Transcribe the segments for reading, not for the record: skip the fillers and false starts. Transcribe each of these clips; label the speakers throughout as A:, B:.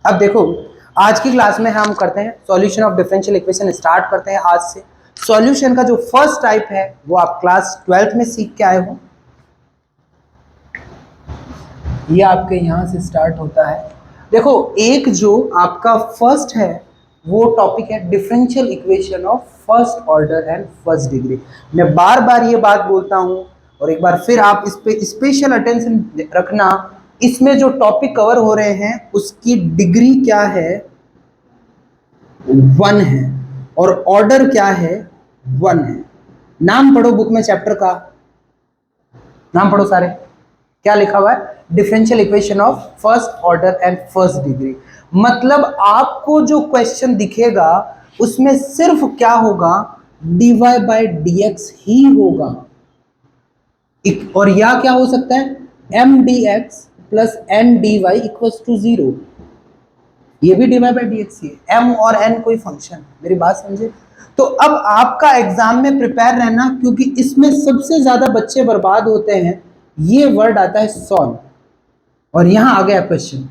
A: अब देखो, आज की क्लास में हम करते हैं solution of differential equation. Start करते हैं आज से। सॉल्यूशन का जो फर्स्ट टाइप है वो आप क्लास 12th में सीख के आए हो। ये आपके यहां से स्टार्ट होता है। देखो, एक जो आपका फर्स्ट है वो टॉपिक है differential equation of first order and first degree. मैं बार बार ये बात बोलता हूं और एक बार फिर आप इस पे स्पेशल अटेंशन रखना। इसमें जो टॉपिक कवर हो रहे हैं उसकी डिग्री क्या है, 1 है, और ऑर्डर क्या है, 1 है। नाम पढ़ो बुक में, चैप्टर का नाम पढ़ो सारे। क्या लिखा हुआ है? Differential equation of first order and first degree. मतलब आपको जो क्वेश्चन दिखेगा उसमें सिर्फ क्या होगा, dy बाई dx ही होगा। और या क्या हो सकता है, m dx plus n dy equals to 0। ये भी dy बाई dx ही है। m और n कोई फंक्शन, मेरी बात समझे? तो अब आपका एग्जाम में प्रिपेयर रहना, क्योंकि इसमें सबसे ज्यादा बच्चे बर्बाद होते हैं। ये वर्ड आता है सॉल्व, और यहां आ गया क्वेश्चन।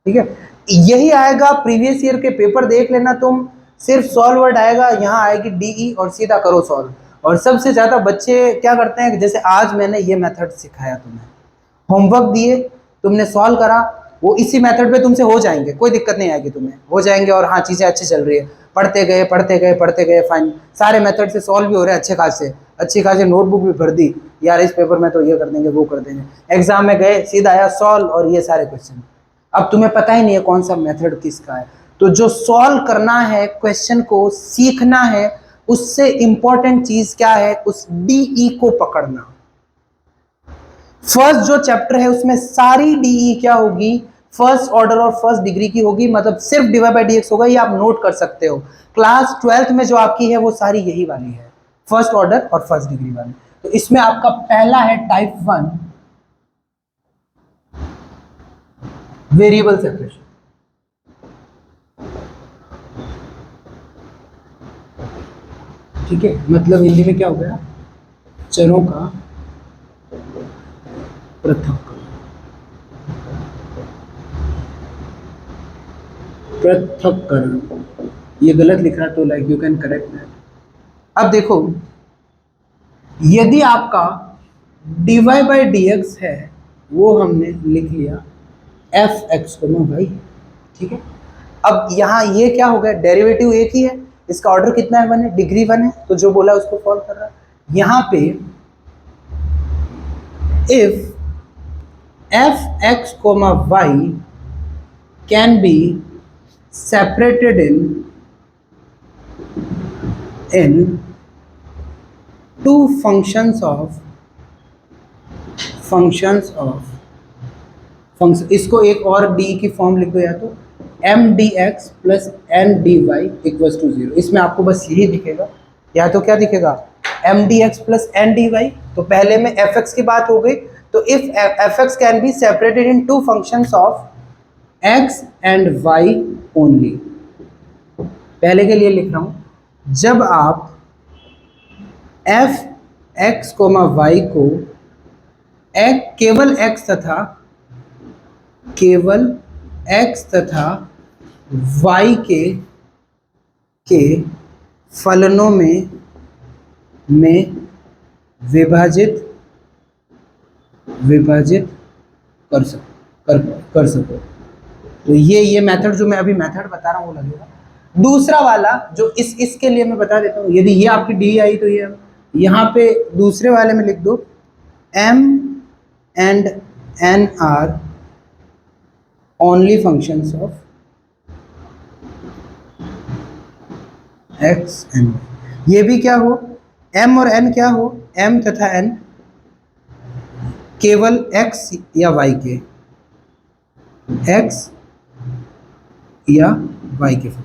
A: ठीक है, यही आएगा। प्रीवियस ईयर के पेपर देख लेना तुम, सिर्फ सॉल्व वर्ड आएगा, यहां आएगी डीई और सीधा करो सॉल्व। और सबसे ज्यादा बच्चे क्या करते हैं, जैसे आज मैंने ये मेथड सिखाया, तुम्हें होमवर्क दिए, तुमने सॉल्व करा, वो इसी मेथड पे तुमसे हो जाएंगे, कोई दिक्कत नहीं आएगी, तुम्हें हो जाएंगे। और हाँ, चीजें अच्छी चल रही है, पढ़ते गए पढ़ते गए पढ़ते गए, फाइन, सारे मेथड से सॉल्व भी हो रहे हैं अच्छे खासे नोटबुक भी भर दी यार, इस पेपर में तो ये कर देंगे वो कर देंगे। एग्जाम में गए, सीधा आया सॉल्व और ये सारे क्वेश्चन। अब तुम्हें पता ही नहीं है कौन सा मेथड किसका है। तो जो सॉल्व करना है, क्वेश्चन को सीखना है, उससे इंपॉर्टेंट चीज क्या है, उस डीई को पकड़ना। फर्स्ट जो चैप्टर है उसमें सारी डीई क्या होगी, फर्स्ट ऑर्डर और फर्स्ट डिग्री की होगी। मतलब सिर्फ dy बाई dx होगा, ये आप नोट कर सकते हो। क्लास 12th में जो आपकी है वो सारी यही वाली है, फर्स्ट ऑर्डर और फर्स्ट डिग्री वाली। तो इसमें आपका पहला है टाइप 1, वेरिएबल सेपरेशन। ठीक है, मतलब हिंदी में क्या हो गया, चरों का पृथक्करण। ये गलत लिखा तो like you can correct that. अब देखो, यदि आपका dy बाई dx है वो हमने लिख लिया fx y। ठीक है, अब यहाँ ये क्या हो गया, डेरिवेटिव एक ही है, इसका ऑर्डर कितना है, 1 है, डिग्री 1 है, तो जो बोला उसको सॉल्व कर रहा है। यहाँ पे if fx y can be separated in two functions of इसको एक और डी की फॉर्म लिखो, या तो m dx plus n dy equals to 0। इसमें आपको बस यही दिखेगा, या तो क्या दिखेगा, m dx plus n dy। तो पहले में fx की बात हो गई, तो if fx can be separated into functions of x and y only. पहले के लिए लिख रहा हूं, जब आप f x y को केवल x तथा y के फलनों में विभाजित कर सको, तो ये मेथड जो मैं अभी मेथड बता रहा हूँ वो लगेगा। दूसरा वाला जो इसके लिए मैं बता देता हूँ, यदि ये आपकी डी आई तो ये यहाँ पे दूसरे वाले में लिख दो m and n are only functions of x and y। ये भी क्या हो, m और n क्या हो, m तथा n केवल x या y के, x या y के फलन।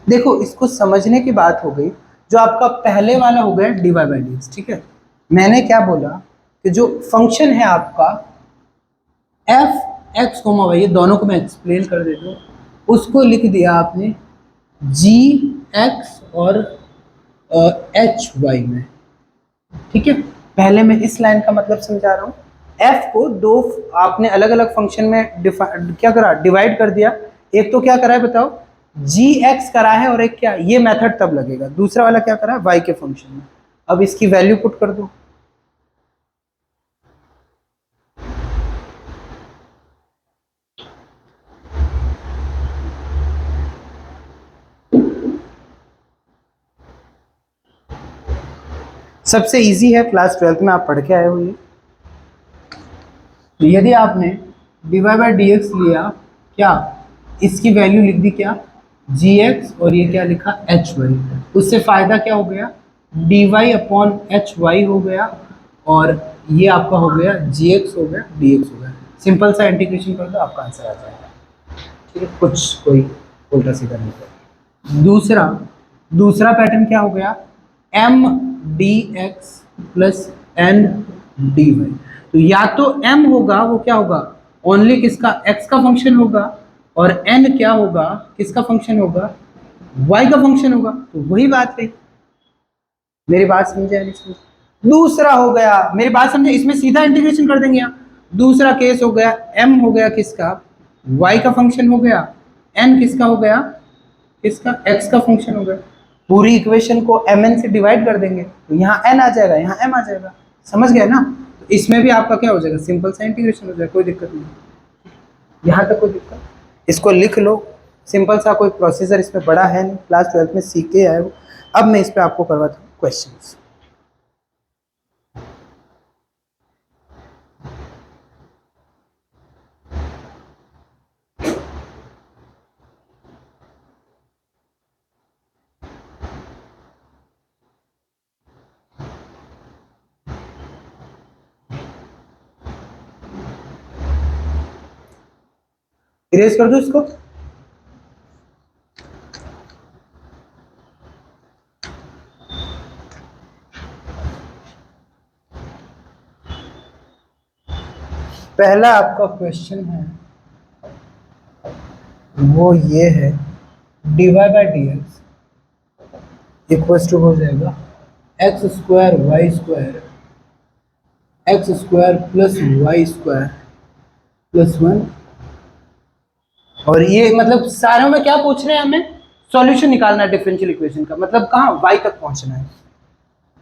A: देखो, इसको समझने की बात हो गई। जो आपका पहले वाला हो गया dy बाई dx। ठीक है, मैंने क्या बोला कि जो फंक्शन है आपका f x y, ये दोनों को मैं एक्सप्लेन कर देता हूँ। उसको लिख दिया आपने g x और h y में। ठीक है, पहले मैं इस लाइन का मतलब समझा रहा हूँ। एफ को दो आपने अलग अलग फंक्शन में क्या करा, डिवाइड कर दिया। एक तो क्या करा है बताओ, जी एक्स करा है, और एक क्या, ये मेथड तब लगेगा। दूसरा वाला क्या करा है, वाई के फंक्शन में। अब इसकी वैल्यू पुट कर दो। सबसे इजी है, क्लास 12th में आप पढ़ के आए हो ये। तो यदि आपने dy बाई डी एक्स लिया, क्या इसकी वैल्यू लिख दी क्या, जी एक्स, और ये क्या लिखा, एच वाई। उससे फायदा क्या हो गया, D Y upon H Y हो गया, और ये आपका हो गया जी एक्स हो गया, डी एक्स हो गया। सिंपल सा इंटीग्रेशन कर दो, आपका आंसर आ जाएगा। ठीक है, कुछ कोई उल्टा सीधा नहीं कर। दूसरा दूसरा पैटर्न क्या हो गया, M D x plus N D Y. तो या तो m होगा, वो क्या होगा, ओनली किसका, x का फंक्शन होगा, और n क्या होगा, किसका फंक्शन होगा, y का फंक्शन होगा। तो वही बात है, मेरी बात समझे या नहीं समझे। दूसरा हो गया, मेरी बात समझे, इसमें सीधा इंटीग्रेशन कर देंगे आप। दूसरा केस हो गया, m हो गया किसका, y का फंक्शन हो गया, n किसका हो गया, किसका, x का फंक्शन हो गया। पूरी इक्वेशन को mn से डिवाइड कर देंगे, तो यहाँ n आ जाएगा, यहाँ m आ जाएगा। समझ गए ना। तो इसमें भी आपका क्या हो जाएगा, सिंपल सा इंटीग्रेशन हो जाएगा, कोई दिक्कत नहीं। यहाँ तक कोई दिक्कत, इसको लिख लो। सिंपल सा, कोई प्रोसीजर इसमें बड़ा है नहीं, क्लास 12th में सीख के आए हो। अब मैं इस पर आपको करवाता हूँ क्वेश्चन। इरेज कर दो इसको। पहला आपका क्वेश्चन है, वो ये है, dy by D x equals to हो जाएगा X square Y square, X square plus Y square plus 1। और ये मतलब सारों में क्या पूछ रहे हैं, हमें सॉल्यूशन निकालना है डिफरेंशियल इक्वेशन का, मतलब कहाँ, y तक पहुंचना है।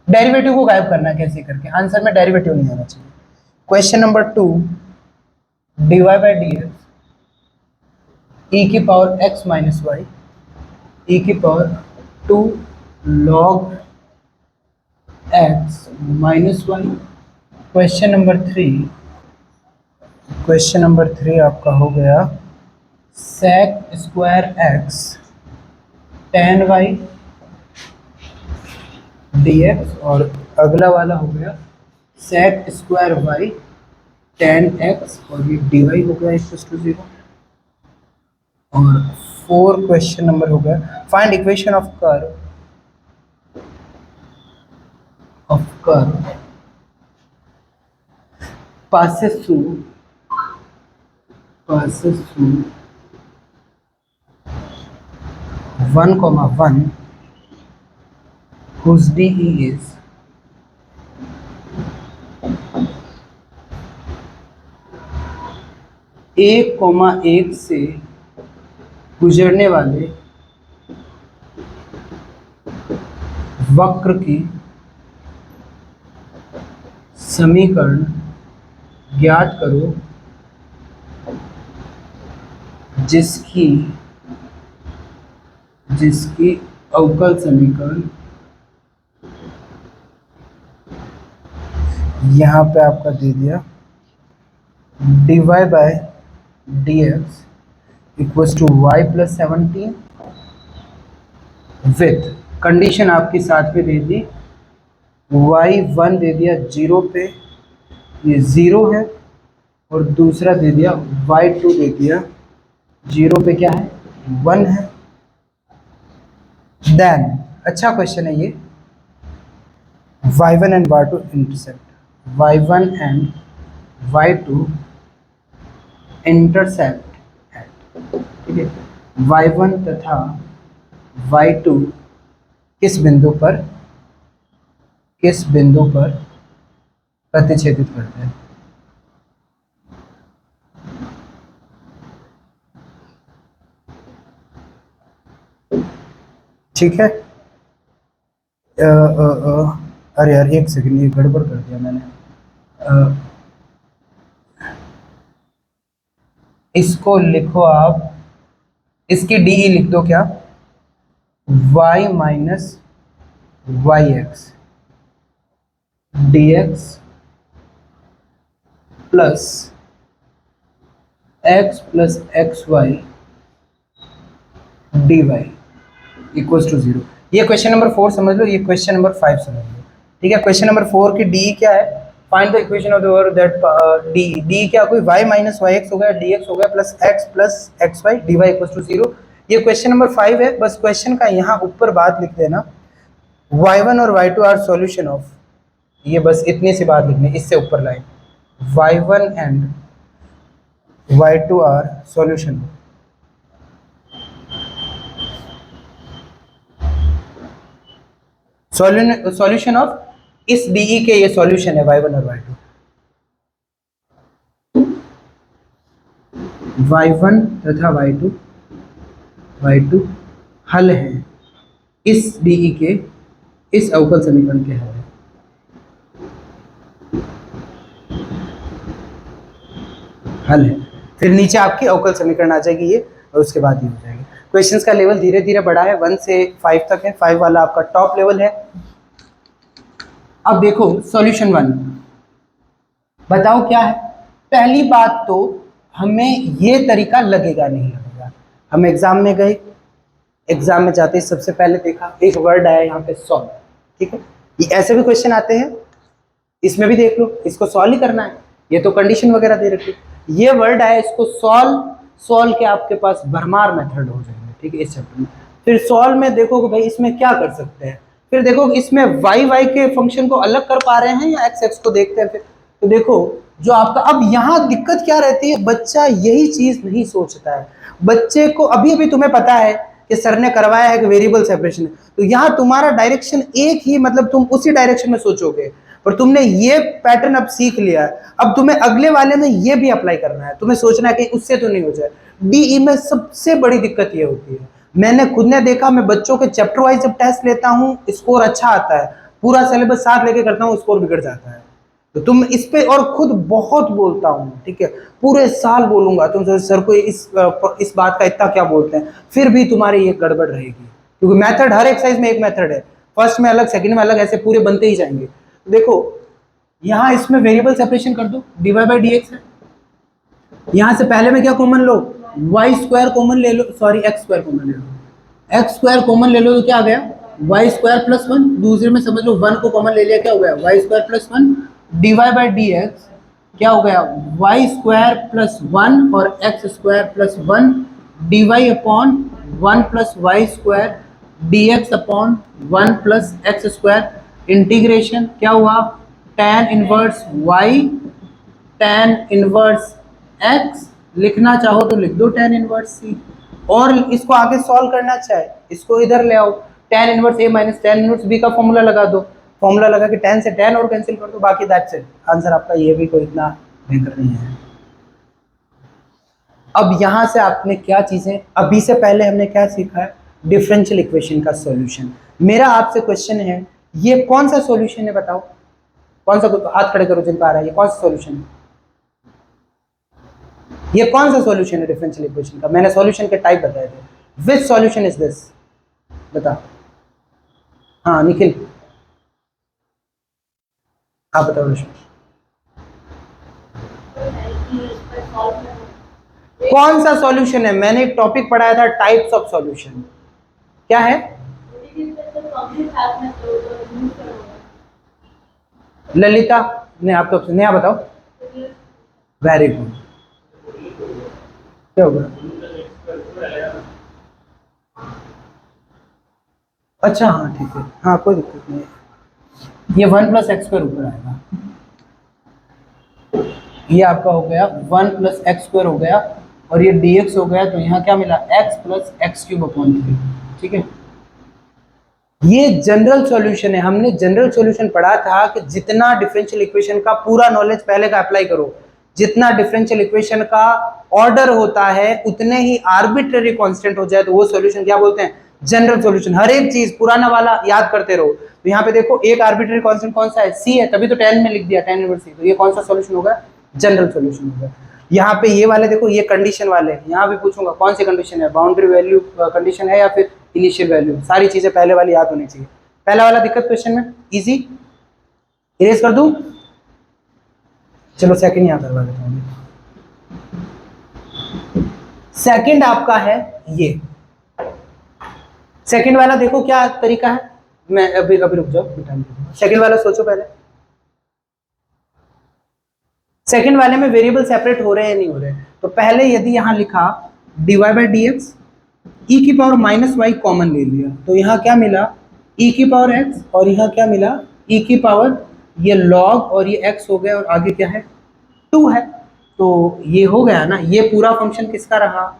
A: डेरिवेटिव को गायब करना है कैसे करके, आंसर में डेरिवेटिव नहीं आना चाहिए। Question number 2, dy by D x e की power x minus y, e की power 2 log x minus y. Question number 3 आपका हो गया sec square x tan y dx, और अगला वाला हो गया sec square y tan x, और ये dy हो गया इक्वल टू 0। और 4 क्वेश्चन नंबर हो गया, find equation of curve passes through 1, 1 whose DE is एक कोमा एक से गुजरने वाले वक्र की समीकरण ज्ञात करो जिसकी अवकल समीकरण, यहाँ पे आपका दे दिया dy by d x equals to y plus 17 with condition आपकी साथ में दे दी, y1 दे दिया 0 पे, ये 0 है, और दूसरा दे दिया y2 दे दिया 0 पे क्या है, 1 है। देन अच्छा क्वेश्चन है ये, y1 and y2 intersect, y1 and y2 intersect, ठीक है, y1 तथा y2 किस बिंदु पर प्रतिच्छेदित करते हैं। ठीक है। अरे यार एक सेकंड, ये गड़बड़ कर दिया मैंने। इसको लिखो आप, इसकी डी लिख दो क्या, y minus y x d x plus x y d y equals to 0। ये क्वेश्चन नंबर 4 समझ लो, ये क्वेश्चन नंबर 5 समझ लो। ठीक है, क्वेश्चन नंबर 4 की डी क्या है, find the equation of the word that D क्या, कोई y माइनस वाई एक्स हो गया, डी एक्स हो गया, plus x y d y equals to 0। ये क्वेश्चन नंबर 5 है। बस क्वेश्चन का यहाँ ऊपर बात लिख देना, y1 और y2 आर सॉल्यूशन ऑफ, ये बस इतनी सी बात लिखनी, इससे ऊपर line, y1 and y2 are solution, solution of इस डीई के, ये सॉल्यूशन है y1 और y2, y1 तथा y2 हल है इस डीई के, इस अवकल समीकरण के हल है। हल है, फिर नीचे आपकी अवकल समीकरण आ जाएगी ये, और उसके बाद ये हो जाएगी। क्वेश्चंस का लेवल धीरे धीरे बढ़ा है, 1 से 5 तक है, 5 वाला आपका टॉप लेवल है। अब देखो सॉल्यूशन 1, बताओ क्या है। पहली बात तो हमें ये तरीका लगेगा नहीं लगेगा। हम एग्जाम में गए, एग्जाम में जाते ही सबसे पहले देखा एक वर्ड आया यहाँ पे सॉल्व, ठीक है, ये ऐसे भी क्वेश्चन आते हैं, इसमें भी देख लो, इसको सॉल्व ही करना है, ये तो कंडीशन वगैरह दे रखी, ये वर्ड आया, इसको सॉल्व के आपके पास भरमार मेथड हो जाएंगे, ठीक है, इस चैप्टर में। फिर सॉल्व में देखो कि भाई इसमें क्या कर सकते हैं, फिर देखो इसमें वाई के फंक्शन को अलग कर पा रहे हैं या एक्स को देखते हैं। फिर तो देखो जो आपका, अब यहाँ दिक्कत क्या रहती है, बच्चा यही चीज नहीं सोचता है। बच्चे को अभी अभी तुम्हें पता है कि सर ने करवाया है कि वेरिएबल सेपरेशन है, तो यहाँ तुम्हारा डायरेक्शन एक ही, मतलब तुम उसी डायरेक्शन में सोचोगे, पर तुमने ये पैटर्न अब सीख लिया है, अब तुम्हें अगले वाले में ये भी अप्लाई करना है, तुम्हें सोचना है कि उससे तो नहीं हो जाए। डीई में सबसे बड़ी दिक्कत ये होती है, मैंने खुद ने देखा, मैं बच्चों के चैप्टर वाइज जब टेस्ट लेता हूँ स्कोर अच्छा आता है, पूरा सिलेबस साथ लेके करता हूँ स्कोर बिगड़ जाता है। तो तुम इस पे, और खुद बहुत बोलता हूँ, ठीक है, पूरे साल बोलूंगा, तुम सर को इस बात का इतना क्या बोलते हैं, फिर भी तुम्हारी ये गड़बड़ रहेगी, क्योंकि मेथड हर एक्सरसाइज में एक मेथड है, फर्स्ट में अलग, सेकंड में अलग, ऐसे पूरे बनते ही जाएंगे। देखो यहाँ इसमें वेरिएबल सेपरेशन कर दो, dy बाई डी एक्स है, यहां से पहले में क्या कॉमन लो, वाई स्क्वायर कॉमन ले लो, सॉरी एक्स स्क्वायर कॉमन ले लो, एक्स स्क्वायर कॉमन ले लो तो क्या आ गया, वाई स्क्वायर प्लस 1, दूसरे में समझ लो 1 को कॉमन ले लिया, क्या हो गया, y square plus 1, dy by D x क्या हो गया, वाई स्क्वायर प्लस 1 और x square plus 1 dy upon 1 plus Y square dx upon 1 plus x square, integration क्या हुआ, tan inverse y tan inverse x, लिखना चाहो तो लिख दो tan इनवर्स c, और इसको आगे सॉल्व करना चाहे इसको इधर ले आओ, tan inverse a minus tan inverse b का फॉर्मूला लगा दो, फॉर्मूला लगा के tan से tan और कैंसिल कर दो, बाकी दैट्स इट, आंसर आपका। ये भी कोई इतना बेहतर नहीं है। अब यहां से आपने क्या चीजें, अभी से पहले हमने क्या सीखा है, डिफरेंशियल इक्वेशन का सॉल्यूशन। मेरा आपसे क्वेश्चन है, ये कौन सा सॉल्यूशन है बताओ, कौन सा, हाथ खड़े करो जिनका आ रहा है, ये कौन सा सॉल्यूशन है, ये कौन सा सॉल्यूशन है डिफरेंशियल इक्वेशन का, मैंने सॉल्यूशन के टाइप बताए थे, विच सॉल्यूशन इज दिस, बता, हाँ निखिल आप बताओ। कौन सा सॉल्यूशन है, मैंने एक टॉपिक पढ़ाया था टाइप्स ऑफ सॉल्यूशन, क्या है, ललिता ने, आप तो नया बताओ, वेरी गुड, क्या होगा, अच्छा हाँ ठीक है, हाँ कोई दिक्कत नहीं है, ये 1 प्लस एक्स स्क्वायर ऊपर आएगा, ये आपका हो गया 1 प्लस एक्स स्क्वायर हो गया, और ये dx हो गया, तो यहाँ क्या मिला, x plus x cube upon 3, ठीक है। ये जनरल सॉल्यूशन है, हमने जनरल सॉल्यूशन पढ़ा था कि जितना डिफरेंशियल इक्वेशन का पूरा नॉलेज पहले का अप्लाई करो, जितना डिफरेंशियल इक्वेशन का ऑर्डर होता है उतने ही आर्बिट्ररी कांस्टेंट हो जाए तो वो सॉल्यूशन क्या बोलते हैं, जनरल सॉल्यूशन, हर एक चीज पुराना वाला याद करते रहो। तो यहाँ पे देखो एक आर्बिट्री कांस्टेंट कौन सा है, सी है, तभी तो 10 में लिख दिया, 10 इनवर्स सी। तो ये कौन सा सॉल्यूशन होगा, जनरल सॉल्यूशन होगा। यहाँ पे ये वाले देखो, ये कंडीशन वाले, यहाँ भी पूछूंगा कौन सी कंडीशन है, बाउंड्री वैल्यू कंडीशन है या फिर इनिशियल वैल्यू, सारी चीजें पहले वाली याद होनी चाहिए। पहला वाला दिक्कत क्वेश्चन में इजी, इरेज कर दूं, चलो सेकंड यहाँ करवा देता हूँ। सेकंड आपका है ये, सेकंड वाला देखो क्या तरीका है, मैं अभी रुक जाओ, सेकंड वाला सोचो पहले। सेकंड वाले में वेरिएबल सेपरेट हो रहे हैं नहीं हो रहे, तो पहले यदि यहां लिखा dy बाई डी एक्स, ई की पावर माइनस वाई कॉमन ले लिया, तो यहाँ क्या मिला, ई की पावर एक्स, और यहाँ क्या मिला, ई की पावर, ये लॉग और ये एक्स हो गया, और आगे क्या है 2 है। तो ये हो गया ना, ये पूरा फंक्शन किसका रहा,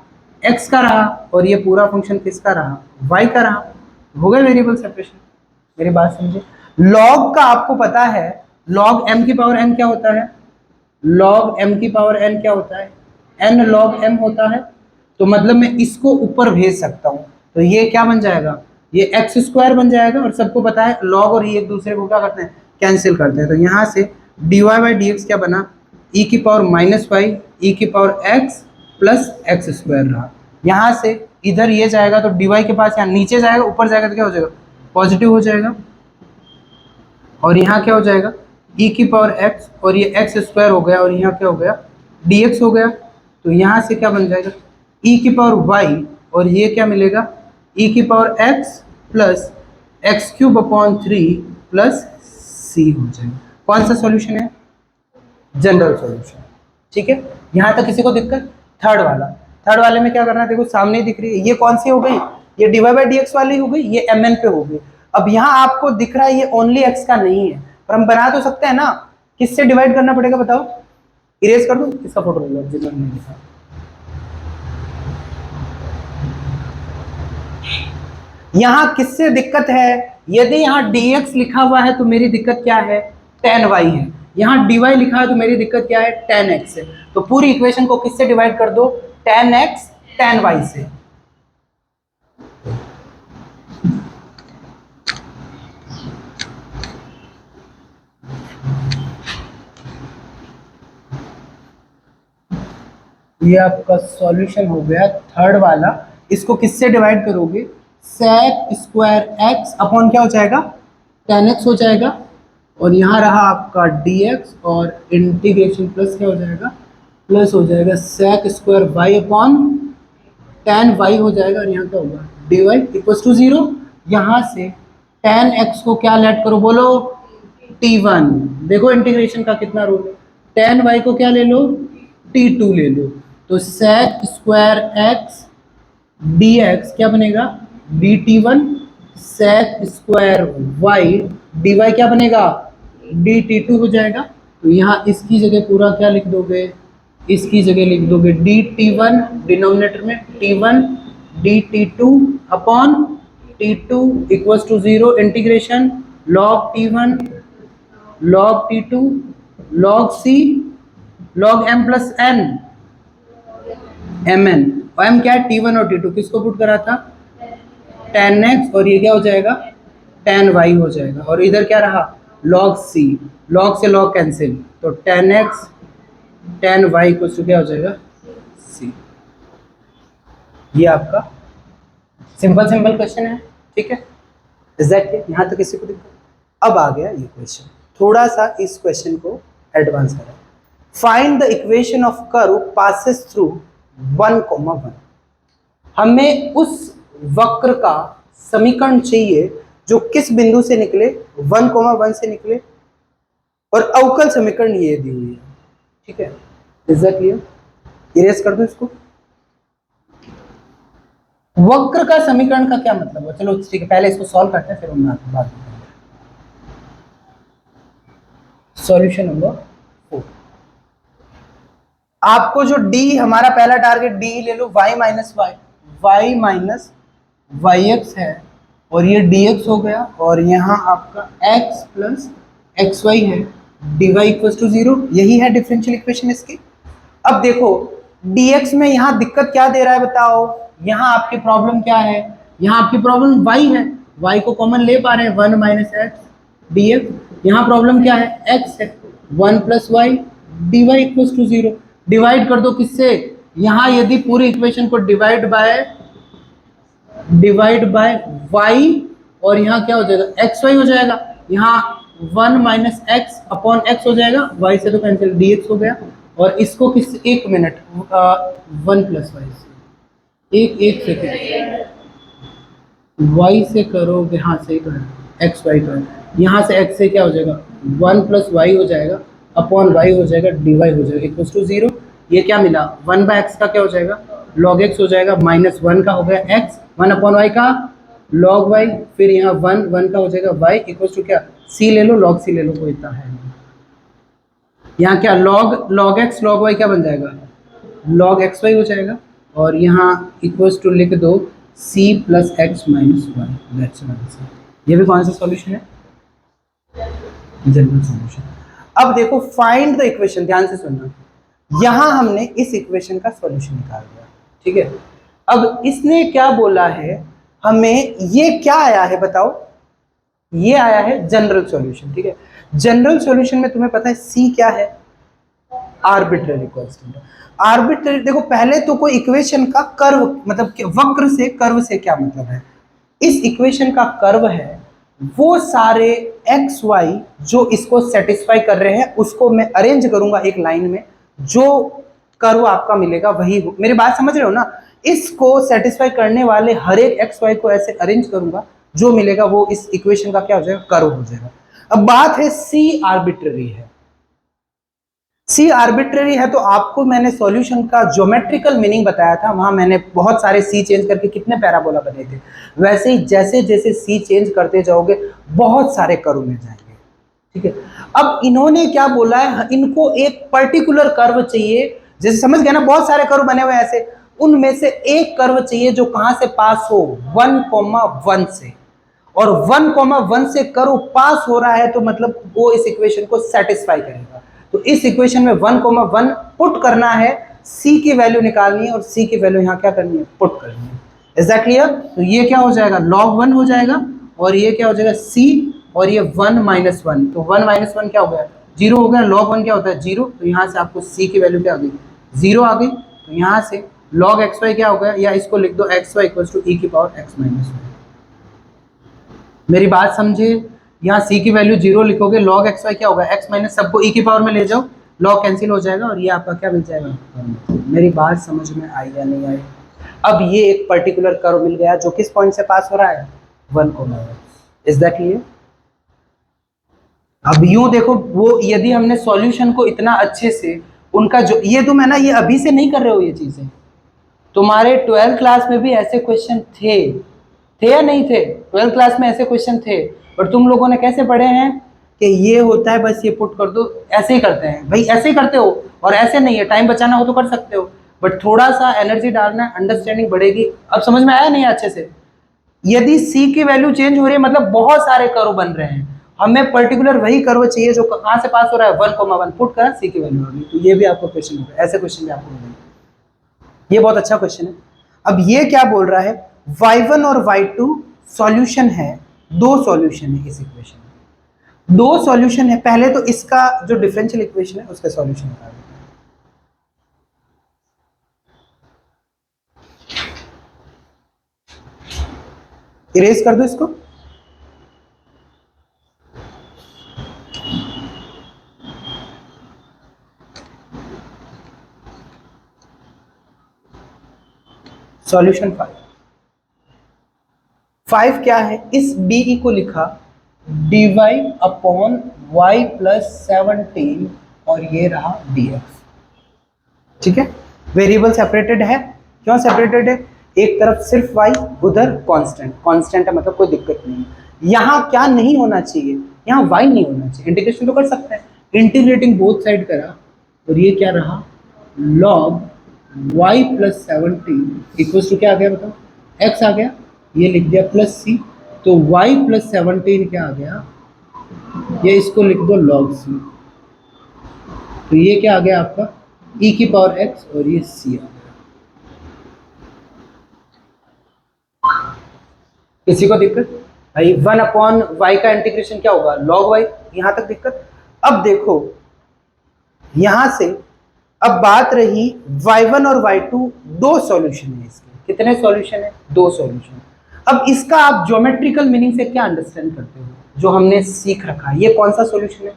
A: x का रहा, और ये पूरा फंक्शन किसका रहा, y का रहा, हो गया वेरिएबल सेपरेशन। मेरी बात समझे। log का आपको पता है, log m की पावर n क्या होता है, log m की पावर n क्या होता है, n log m होता है। तो मतलब मैं इसको ऊपर भेज सकता हूँ, तो ये क्या बन जाएगा, ये x स्क्वायर बन जाएगा, और सबको पता है log और ये एक दूसरे को क्या करते हैं, कैंसिल करते हैं। तो यहाँ से dy बाई डी एक्स क्या बना, e की पावर माइनस वाई, ई की power x plus x square रहा। यहाँ से इधर ये जाएगा तो dy के पास यहाँ नीचे जाएगा, ऊपर जाएगा तो क्या हो जाएगा, पॉजिटिव हो जाएगा, और यहाँ क्या हो जाएगा, e की पावर x, और ये एक्स स्क्वायर हो गया, और यहाँ क्या हो गया, dx हो गया। तो यहाँ से क्या बन जाएगा, e की पावर y, और ये क्या मिलेगा, e की power x plus x cube upon 3 plus c हो जाएगा। कौन सा सॉल्यूशन है, जनरल सॉल्यूशन। ठीक है, यहाँ तक किसी को दिक्कत। थर्ड वाला, थर्ड वाले में क्या करना है, देखो सामने दिख रही है, ये कौन सी हो गई, ये dy बाई डी एक्स वाली हो गई, ये mn पे हो गई। अब यहाँ आपको दिख रहा है ये ओनली x का नहीं है, पर हम बना तो सकते हैं ना, किससे डिवाइड करना पड़ेगा बताओ, इरेज कर दो इसका फोटो ले लो जिन्होंने नहीं लिखा। यहाँ किससे दिक्कत है, यदि यहाँ dx लिखा हुआ है तो मेरी दिक्कत क्या है, tan y है, यहाँ dy लिखा है तो मेरी दिक्कत क्या है, tan x है। तो पूरी इक्वेशन को किससे डिवाइड कर दो, tan x tan y से। ये आपका सॉल्यूशन हो गया थर्ड वाला। इसको किससे डिवाइड करोगे, sec स्क्वायर x अपॉन क्या हो जाएगा, tan x हो जाएगा, और यहाँ रहा आपका dx, और इंटीग्रेशन प्लस क्या हो जाएगा, प्लस हो जाएगा sec square y upon tan y हो जाएगा, और यहाँ क्या होगा, dy इक्वल्स टू 0। यहाँ से tan x को क्या लेट करो, बोलो t1। देखो इंटीग्रेशन का कितना रूल है, tan y को क्या ले लो, t2 ले लो। तो sec स्क्वायर x dx क्या बनेगा, dt1, sec square y dy क्या बनेगा, dt2 हो जाएगा। तो यहाँ इसकी जगह पूरा क्या लिख दोगे, इसकी जगह लिख दोगे dt1 डिनोमिनेटर में t1 dt2 upon t2 equals to 0, integration log t1 log t2 log c log m plus n mn, और m क्या है, t1 और t2, किसको पुट करा था, tan x, और ये क्या हो जाएगा, tan y हो जाएगा, और इधर क्या रहा, log c, log से log कैंसिल, तो tan x tan y को क्या हो जाएगा c। ये आपका सिंपल सिंपल क्वेश्चन है, ठीक है, इज दैट क्लियर, यहाँ तक किसी को दिक्कत। अब आ गया ये क्वेश्चन, थोड़ा सा इस क्वेश्चन को एडवांस करें। Find the equation of curve passes through 1,1। हमें उस वक्र का समीकरण चाहिए जो किस बिंदु से निकले, 1,1 से निकले, और अवकल समीकरण ये दी हुई है, ठीक है, इज दैट क्लियर, इरेज कर दो इसको। वक्र का समीकरण का क्या मतलब है, चलो ठीक है, पहले इसको सॉल्व करते हैं, फिर हम बात करेंगे। सॉल्यूशन नंबर 4, आपको जो d, हमारा पहला टारगेट d ले लो, y माइनस वाई एक्स है, और ये dx हो गया, और यहाँ आपका x प्लस एक्स वाई है, dy इक्वल टू 0, यही है डिफरेंशियल इक्वेशन इसकी। अब देखो dx में यहाँ दिक्कत क्या दे रहा है बताओ, यहाँ आपकी प्रॉब्लम क्या है, यहाँ आपकी प्रॉब्लम y है, y को कॉमन ले पा रहे हैं, 1 माइनस एक्स डी एक्स। यहाँ प्रॉब्लम क्या है, x है, 1 plus y d y equals to 0। Divide कर दो किससे, यहाँ यदि पूरी इक्वेशन को डिवाइड बाय y, और यहाँ क्या हो जाएगा, एक्स वाई हो जाएगा। यहाँ 1 माइनस एक्स अपॉन एक्स हो जाएगा, y से तो कैंसिल, डी एक्स हो गया। और इसको किस, एक मिनट, 1 प्लस वाई से, एक सेकेंड, y से करोगे, हाँ सही करो, एक्स वाई करो, यहाँ से x से क्या हो जाएगा, 1 प्लस वाई हो जाएगा, अपॉन y हो जाएगा, डी वाई हो जाएगा इक्वल्स टू 0। ये क्या मिला, 1 बाय एक्स का क्या हो जाएगा, लॉग एक्स हो जाएगा, माइनस 1 का हो गया x, 1 अपॉन वाई का लॉग वाई, फिर यहाँ 1 का हो जाएगा y इक्वल्स टू क्या, c ले लो, लॉग c ले लो, कोई इतना है नहीं। यहाँ क्या, लॉग एक्स लॉग वाई क्या बन जाएगा, लॉग एक्स वाई हो जाएगा, और यहाँ इक्वल्स टू लिख दो c plus x minus y, that's answer. ये भी कौन सा सॉल्यूशन है, जनरल सॉल्यूशन। अब देखो फाइंड द इक्वेशन, ध्यान से सुनना, यहां हमने इस इक्वेशन का सॉल्यूशन निकाल दिया, ठीक है। अब इसने क्या बोला है हमें, ये क्या आया है बताओ, ये आया है जनरल सॉल्यूशन, ठीक है। जनरल सॉल्यूशन में तुम्हें पता है c क्या है, आर्बिट्ररी कांस्टेंट। आर्बिट्ररी, देखो पहले तो कोई इक्वेशन का कर्व, मतलब वक्र से, कर्व से क्या मतलब है, इस इक्वेशन का कर्व है वो सारे एक्स वाई जो इसको सेटिस्फाई कर रहे हैं उसको मैं अरेंज करूंगा एक लाइन में, जो कर्व आपका मिलेगा वही, मेरी बात समझ रहे हो ना, इसको सेटिस्फाई करने वाले हर एक एक्स वाई को ऐसे अरेंज करूंगा, जो मिलेगा वो इस इक्वेशन का क्या हो जाएगा, कर्व हो जाएगा। अब बात है सी आर्बिट्ररी है, सी आर्बिट्ररी है, तो आपको मैंने सॉल्यूशन का ज्योमेट्रिकल मीनिंग बताया था, वहां मैंने बहुत सारे सी चेंज करके कितने पैराबोला बने थे, वैसे ही जैसे जैसे सी चेंज करते जाओगे बहुत सारे कर्व मिल जाएंगे, ठीक है। अब इन्होंने क्या बोला है, इनको एक पर्टिकुलर कर्व चाहिए, जैसे समझ गए ना, बहुत सारे कर्व बने हुए ऐसे, उनमें से एक कर्व चाहिए जो कहां से पास हो, 1,1 से, और 1,1 से कर्व पास हो रहा है तो मतलब वो इस इक्वेशन को सेटिस्फाई करेगा। तो इस इक्वेशन में 1,1 पुट करना है, c की वैल्यू निकालनी है, और c की वैल्यू यहाँ क्या करनी है, पुट करनी है। Is that clear? तो ये क्या हो जाएगा, log 1 हो जाएगा, और ये क्या हो जाएगा c, और ये 1 माइनस 1, तो 1 माइनस 1 क्या हो गया, 0 हो गया, log 1 क्या होता है, 0, तो यहाँ से आपको c की वैल्यू क्या आ गई, 0 आ गई। तो यहाँ से log एक्स वाई क्या हो गया, या इसको लिख दो एक्स वाई इक्वल्स टू ई की पावर एक्स माइनस वाई। मेरी बात समझे, यहाँ c की वैल्यू 0 लिखोगे, log एक्स वाई क्या होगा, x माइनस, सबको e की पावर में ले जाओ, log कैंसिल हो जाएगा, और ये आपका क्या मिल जाएगा। मेरी बात समझ में आई या नहीं आई? अब ये एक पर्टिकुलर कर्व मिल गया जो किस पॉइंट से पास हो रहा है, 1,1। Is that clear? अब यूं देखो, वो यदि हमने सॉल्यूशन को इतना अच्छे से उनका जो, ये तुम है ना, ये अभी से नहीं कर रहे हो ये चीजें, तुम्हारे 12th क्लास में भी ऐसे क्वेश्चन थे या नहीं थे, 12th क्लास में ऐसे क्वेश्चन थे, पर तुम लोगों ने कैसे पढ़े हैं कि ये होता है बस ये पुट कर दो, ऐसे ही करते हैं भाई, ऐसे ही करते हो, और ऐसे नहीं है, टाइम बचाना हो तो कर सकते हो, बट थोड़ा सा एनर्जी डालना है, अंडरस्टैंडिंग बढ़ेगी। अब समझ में आया नहीं अच्छे से? यदि सी की वैल्यू चेंज हो रही है मतलब बहुत सारे कर्व बन रहे हैं, हमें पर्टिकुलर वही कर्व चाहिए जो कहाँ से पास हो रहा है, 1,1 पुट करा, सी की वैल्यू आ गई। तो ये भी आपको क्वेश्चन होगा, ऐसे क्वेश्चन भी आपको मिलेंगे, ये बहुत अच्छा क्वेश्चन है। अब ये क्या बोल रहा है, y1 और y2 सॉल्यूशन है, दो सॉल्यूशन है इस इक्वेशन में, दो सॉल्यूशन है। पहले तो इसका जो डिफरेंशियल इक्वेशन है उसका सॉल्यूशन बता देते हैं। इरेज कर दो इसको, सॉल्यूशन 5 क्या है, इस बी को लिखा dy अपॉन वाई प्लस 17, और ये रहा dx, ठीक है। वेरिएबल सेपरेटेड है, क्यों सेपरेटेड है, एक तरफ सिर्फ y, उधर कांस्टेंट, कांस्टेंट है मतलब कोई दिक्कत नहीं है। यहाँ क्या नहीं होना चाहिए, यहाँ y नहीं होना चाहिए, इंटीग्रेशन तो कर सकते हैं, इंटीग्रेटिंग बोथ साइड करा, और ये क्या रहा, log y plus 17 equals to क्या आ गया बताओ, x आ गया, ये लिख दिया प्लस c, तो y प्लस 17 क्या आ गया, ये इसको लिख दो log c, तो ये क्या आ गया आपका e की पावर x, और ये c आ गया। किसी को दिक्कत? भाई 1/y का इंटीग्रेशन क्या होगा, log y। यहां तक दिक्कत? अब देखो यहां से, अब बात रही y1 और y2, दो सॉल्यूशन है इसके। कितने सॉल्यूशन है? दो सॉल्यूशन। अब इसका आप ज्योमेट्रिकल मीनिंग से क्या अंडरस्टैंड करते हो, जो हमने सीख रखा है? ये कौन सा सॉल्यूशन है?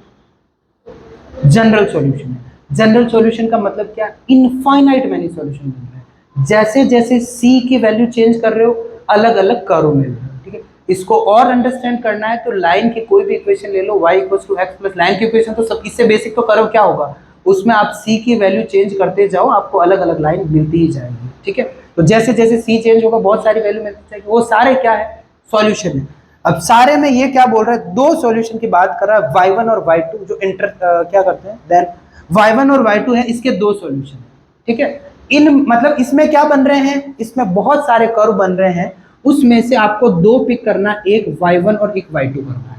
A: जनरल सॉल्यूशन है। जनरल सॉल्यूशन का मतलब क्या? इनफाइनाइट मैनी सॉल्यूशन मिल रहा है। जैसे जैसे c की वैल्यू चेंज कर रहे हो, अलग अलग कर्व मिल रहे हैं। ठीक है, इसको और अंडरस्टैंड करना है तो लाइन की कोई भी इक्वेशन ले लो, y = x प्लस लाइन की इक्वेशन, तो सब इससे बेसिक तो कर्व क्या होगा, उसमें आप c की वैल्यू चेंज करते जाओ, आपको अलग अलग लाइन मिलती ही जाएगी। ठीक है, तो जैसे जैसे c चेंज होगा बहुत सारी वैल्यू मिलती जाएगी, वो सारे क्या है, सॉल्यूशन है। अब सारे में ये क्या बोल रहा है, दो सॉल्यूशन की बात कर रहा है, y1 और y2 जो क्या करते हैं, देन y1 और y2 है, इसके दो सॉल्यूशन है। ठीक है, इन मतलब इसमें क्या बन रहे हैं, इसमें बहुत सारे कर्व बन रहे हैं, उसमें से आपको दो पिक करना, एक y1 और एक y2 करना है।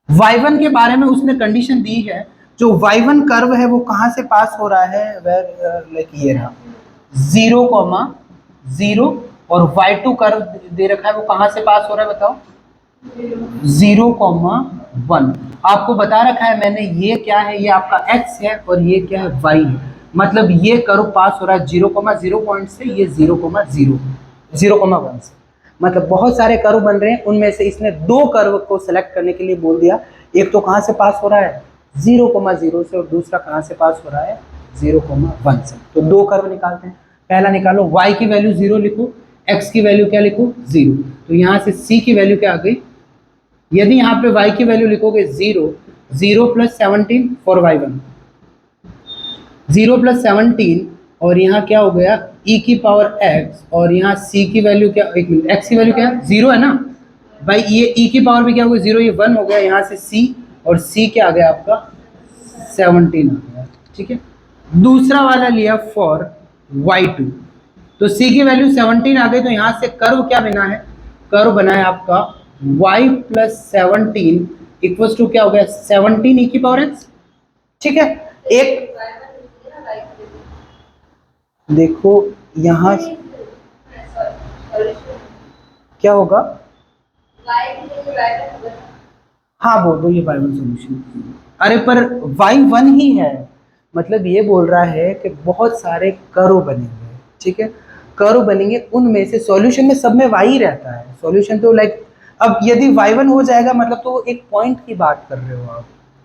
A: y1 के बारे में उसने कंडीशन दी है, जो y1 कर्व है वो कहां से पास हो रहा है, लाइक ये रहा 0,0, और y2 कर्व दे रखा है, वो कहां से पास हो रहा है बताओ, 0,1। आपको बता रखा है मैंने, ये क्या है, ये आपका x है और ये क्या है, y है। मतलब ये कर्व पास हो रहा है 0,0 पॉइंट से, ये 0,1 से। मतलब बहुत सारे कर्व बन रहे हैं, उनमें से इसने दो कर्व को सेलेक्ट करने के लिए बोल दिया। एक तो कहां से पास हो रहा है, 0,0 से, और दूसरा कहां से पास हो रहा है, 0,1 से। तो दो कर्व निकालते हैं। पहला निकालो, y की वैल्यू 0 लिखो, x की वैल्यू क्या लिखो, 0। तो यहां से c की वैल्यू क्या आ गई, यदि यहाँ पे y की वैल्यू लिखोगे 0, 0 + 17 फॉर y1, 0 + 17, और यहाँ क्या हो गया e⁻x, और यहाँ c की वैल्यू क्या, एक मिनट, x की वैल्यू क्या है, 0 है ना भाई, ये e⁻ भी क्या हो गया, 0, ये 1 हो गया, यहाँ से c, और c क्या आ गया आपका 17 आ गया। ठीक है, दूसरा वाला लिया फॉर y2, तो c की वैल्यू 17 आ गई, तो यहाँ से कर्व क्या बना है, कर्व बना है आपका y + 17 = क्या हो गया, 17 e⁻x। ठीक है, एक देखो यहां क्या होगा, हाँ बोल दो, ये y1 सॉल्यूशन। अरे पर y1 ही है, मतलब ये बोल रहा है कि बहुत सारे कर्व बनेंगे। ठीक है, कर्व बनेंगे, उनमें से सॉल्यूशन में सब में y ही रहता है। सॉल्यूशन तो लाइक, अब यदि y1 हो जाएगा मतलब तो एक पॉइंट की बात कर रहे हो आप।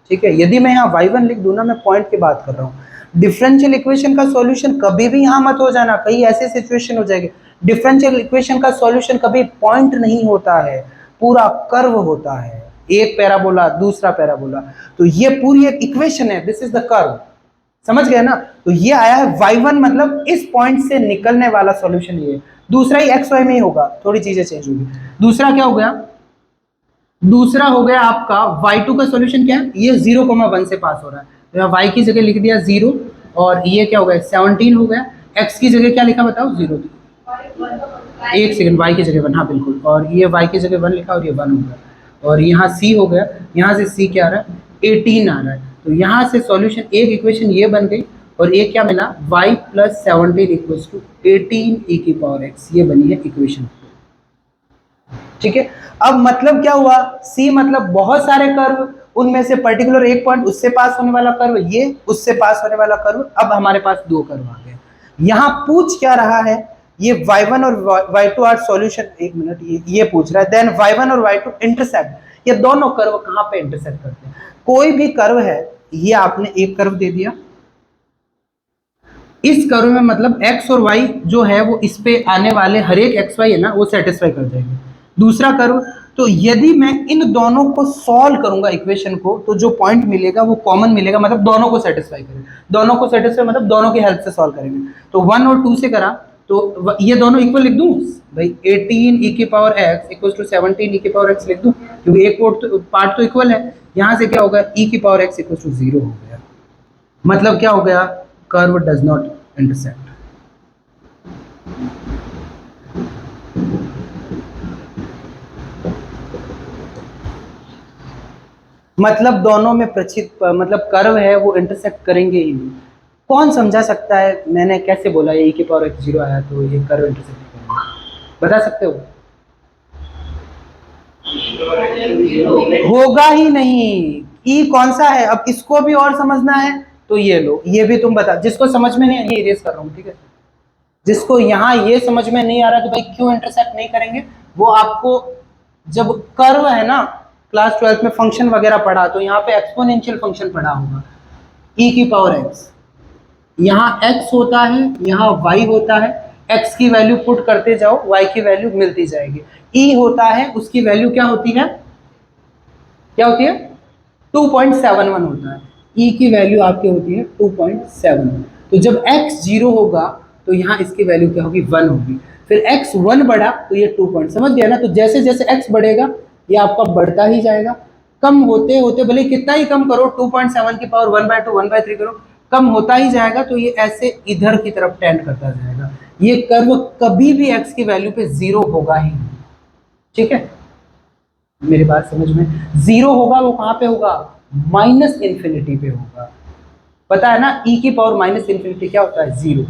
A: ठीक है, यदि मैं यहाँ y1 लिख दूं ना, मैं पॉइंट की बात कर रहा हूँ। डिफरेंशियल इक्वेशन का सॉल्यूशन कभी भी यहाँ मत हो जाना, कहीं ऐसे सिचुएशन हो जाएगी। डिफरेंशियल इक्वेशन का सॉल्यूशन कभी पॉइंट नहीं होता है, पूरा कर्व होता है, एक पैराबोला दूसरा पैराबोला। तो ये पूरी एक इक्वेशन है, दिस इज द कर्व। समझ गए ना? तो ये आया है y1, मतलब इस पॉइंट से निकलने वाला सॉल्यूशन ये। दूसरा ही x y में ही होगा, थोड़ी चीजें चेंज होगी। दूसरा क्या हो गया, दूसरा हो गया आपका y2 का सॉल्यूशन क्या है, ये 0,1 से पास हो रहा है, तो यहाँ y की जगह लिख दिया 0, और ये क्या हो गया 17 हो गया। x की जगह क्या लिखा बताओ, 0। एक सेकंड, y की जगह 1, हाँ बिल्कुल, और ये y की जगह 1 लिखा, और ये 1 हो गया, और यहाँ c हो गया, यहाँ से c क्या आ रहा है, 18 आ रहा है। तो यहाँ से सॉल्यूशन, एक इक्वेशन ये बन गई, और एक क्या मिला, y + 17 = 18 e⁻x, ये बनी है इक्वेशन। ठीक है, अब मतलब क्या हुआ, C मतलब बहुत सारे कर्व, उनमें से पर्टिकुलर एक पॉइंट, उससे पास होने वाला कर्व, ये उससे पास होने वाला कर्व। अब हमारे पास दो कर्व आ गए। यहाँ पूछ क्या रहा है, ये y1 और y2 आर सॉल्यूशन, एक मिनट, ये पूछ रहा है, देन y1 और y2 इंटरसेक्ट, ये दोनों कर्व कहां पे इंटरसेक्ट करते हैं। कोई भी कर्व है, ये आपने एक कर्व दे दिया, इस कर्व में मतलब x और y जो है वो इस पे आने वाले हर एक x y है ना, वो सेटिस्फाई कर देंगे। दूसरा कर्व, तो यदि मैं इन दोनों को सॉल्व करूंगा इक्वेशन को, तो जो पॉइंट मिलेगा वो कॉमन मिलेगा, मतलब दोनों को सेटिस्फाई करेंगे। दोनों को सेटिस्फाई मतलब दोनों की हेल्प से सॉल्व करेंगे। तो 1 और 2 से करा, तो ये दोनों इक्वल लिख दूं भाई, 18 e⁻x = 17 e⁻x लिख दूं, क्योंकि एक पार्ट तो इक्वल है। यहां से क्या होगा, e⁻x = 0 हो गया। मतलब क्या हो गया, कर्व डज नॉट इंटरसेक्ट। मतलब दोनों में प्रचित, मतलब कर्व है वो इंटरसेक्ट करेंगे ही नहीं। कौन समझा सकता है मैंने कैसे बोला, ये e⁻x 0 आया तो ये कर्व इंटरसेक्ट करेंगे, बता सकते हो? होगा ही नहीं। ई कौन सा है, अब इसको भी और समझना है तो ये लो, ये भी तुम बता, जिसको समझ में नहीं है ये इरेज कर रहा हूँ, ठीक है। जिसको यहाँ ये समझ में नहीं आ रहा कि भाई क्यों इंटरसेक्ट नहीं करेंगे, वो आपको जब कर्व है ना क्लास 12 में फंक्शन वगैरह पढ़ा तो यहाँ पे एक्सपोनेंशियल फंक्शन पढ़ा होगा, e की पावर x, यहाँ x होता है, यहाँ y होता है, x की वैल्यू पुट करते जाओ, y की वैल्यू मिलती जाएगी। e होता है, उसकी वैल्यू क्या होती है, क्या होती है 2.71 होता है, e की वैल्यू आपकी होती है 2.71। तो जब x 0 होगा तो यहाँ इसकी वैल्यू क्या होगी 1 होगी, फिर x 1 बढ़ा तो ये 2 पॉइंट, समझ गया ना। तो जैसे जैसे x बढ़ेगा ये आपका बढ़ता ही जाएगा, कम होते होते भले कितना ही कम करो, 2.7 की पावर 1/2 1/3 करो, कम होता ही जाएगा। तो ये ऐसे इधर की तरफ टेंड करता जाएगा। ये कर्व कभी भी x की वैल्यू पे 0 होगा ही नहीं, ठीक है, मेरी बात समझ में। 0 होगा वो कहां पे होगा, -∞ पे होगा। पता है ना e की पावर -∞ क्या होता है, 0।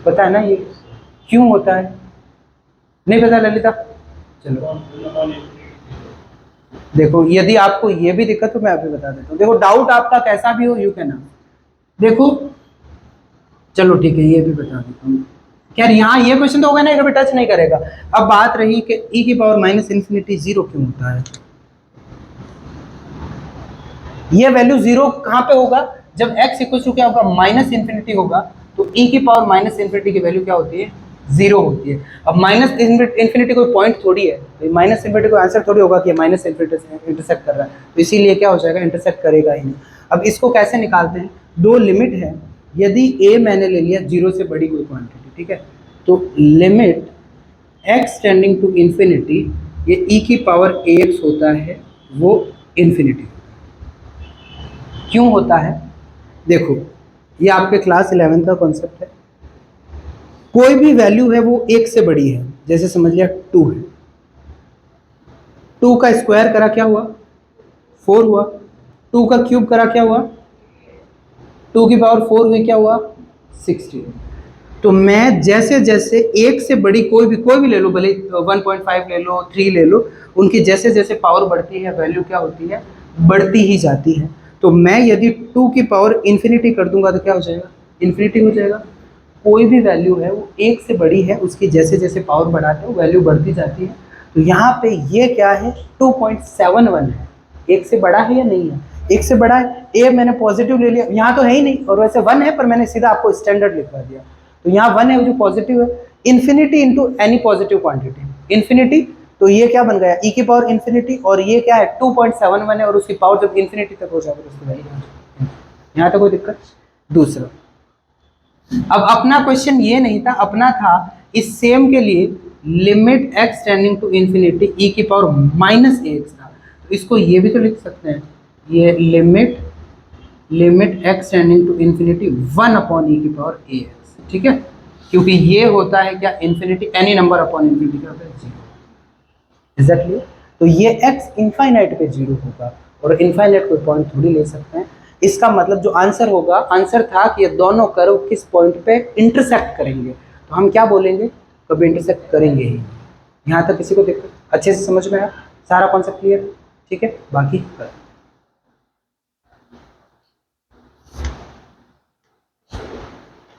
A: पता है ना ये क्यों होता है, नहीं पता ललिता? चलो देखो, यदि आपको ये भी दिक्कत तो मैं अभी बता देता हूँ। देखो डाउट आपका कैसा भी हो यू कैन आस्क। देखो चलो ठीक है, ये भी बता देता हूँ। खैर यहाँ ये क्वेश्चन तो होगा ना, कभी टच नहीं करेगा। अब बात रही कि e की पावर -∞ 0 क्यों होता है। ये वैल्यू 0 कहाँ पे होगा, जब x इक्वल टू क्या होगा -∞ होगा, तो e की पावर -∞ की वैल्यू क्या होती है, 0 होती है। अब -∞ कोई पॉइंट थोड़ी है, तो -∞ को आंसर थोड़ी होगा कि -∞ इंटरसेक्ट कर रहा है, तो इसीलिए क्या हो जाएगा, इंटरसेक्ट करेगा ही नहीं। अब इसको कैसे निकालते हैं, दो लिमिट है। यदि a मैंने ले लिया 0 से बड़ी कोई क्वांटिटी, ठीक है, तो limit x tending to infinity, ये e की पावर ax होता है, वो इन्फिनिटी क्यों होता है। देखो ये आपके क्लास 11 का कॉन्सेप्ट है, कोई भी वैल्यू है वो 1 से बड़ी है, जैसे समझ लिया 2 है, 2 का स्क्वायर करा क्या हुआ 4 हुआ, 2 का क्यूब करा क्या हुआ, 2 की पावर 4 हुई क्या हुआ 16। तो मैं जैसे जैसे 1 से बड़ी कोई भी ले लो, भले 1.5 ले लो 3 ले लो, उनकी जैसे जैसे पावर बढ़ती है वैल्यू क्या होती है, बढ़ती ही जाती है। तो मैं यदि 2 की पावर इन्फिनिटी कर दूंगा तो क्या हो जाएगा, इन्फिनिटी हो जाएगा। कोई भी वैल्यू है वो 1 से बड़ी है, उसकी जैसे जैसे पावर बढ़ाते हो वैल्यू बढ़ती जाती है। तो यहाँ पे ये क्या है 2.71 है, 1 से बड़ा है या नहीं है, 1 से बड़ा है। ए मैंने पॉजिटिव ले लिया, यहाँ तो है ही नहीं, और वैसे 1 है पर मैंने सीधा आपको स्टैंडर्ड लिखवा दिया, तो यहाँ 1 है जो पॉजिटिव है। Infinity into any positive quantity, infinity, तो ये क्या बन गया e की पावर इन्फिनिटी, और ये क्या है 2.71 है, और उसकी पावर जब इन्फिनिटी तक हो जाएगी उसकी वैल्यू, यहाँ तक कोई दिक्कत। दूसरा, अब अपना क्वेश्चन ये नहीं था, अपना था इस सेम के लिए limit x tending to infinity e की पावर -ax था, तो इसको ये भी तो लिख सकते हैं, ये limit x tending to infinity 1/e की पावर ax, ठीक है, क्योंकि ये होता है क्या infinity, any number upon infinity क्या होता है 0, एग्जैक्टली। तो ये x इनफाइनाइट पे 0 होगा, और इनफाइनाइट कोई पॉइंट थोड़ी ले सकते हैं। इसका मतलब जो आंसर होगा, आंसर था कि ये दोनों कर्व किस पॉइंट पे इंटरसेक्ट करेंगे, तो हम क्या बोलेंगे, कभी इंटरसेक्ट करेंगे ही। यहाँ तक किसी को दिक्कत, अच्छे से समझ में आया, सारा कॉन्सेप्ट क्लियर, ठीक है, बाकी कर